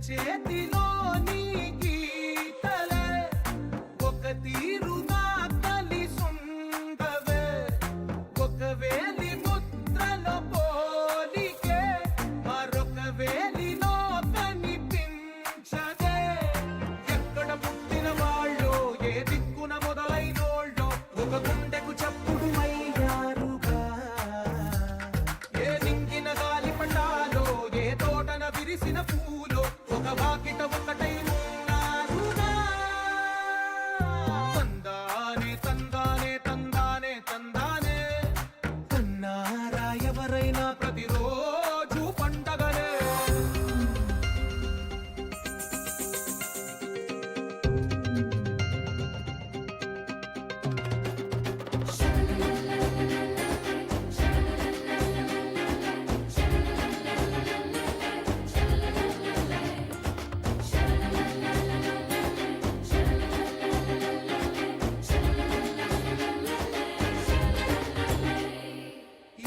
చేతిలోని గీతలే ఒక తీరుగా కలిసుండవే ఒక వేలి ముద్రలో పోలికే మరొక వేలిలో కనిపించదే ఎక్కడ పుట్టిన వాళ్ళు ఏ దిక్కున మొదలైనోళ్ళో ఒక గుండెకు చప్పుడు అయ్యారుగా ఏ నింగిన గాలి పటాలో ఏ తోటన విరిసిన పూలో ఒక వాకిట ఒకటై ఉన్నారుగా తందానే తందానే తందానే తందానే కన్నారా ఎవరైనా ప్రతిరోజు పండగనే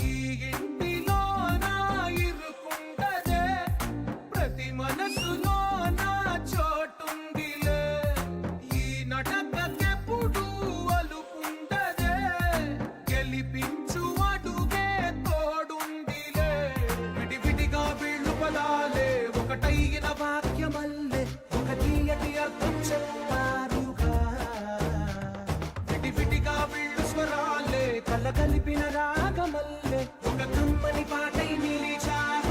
ఈ ఇంటిలో నా ఇరుకుండదే ప్రతి మనసులో నా చోటుందిలే ఈ నటకెప్పుడు అలుపుండదే గెలిపించు అడుగే తోడుందిలే విడివిడిగా వీళ్ళు పదాలే ఒకటైన వాక్యమల్లే ఒక తీయటి అర్థం చెప్పారుగా విడివిడిగా వీళ్ళు స్వరాలే కలగలిపిన రాగమల్లే ఒక కమ్మని పాటై నిలిచారు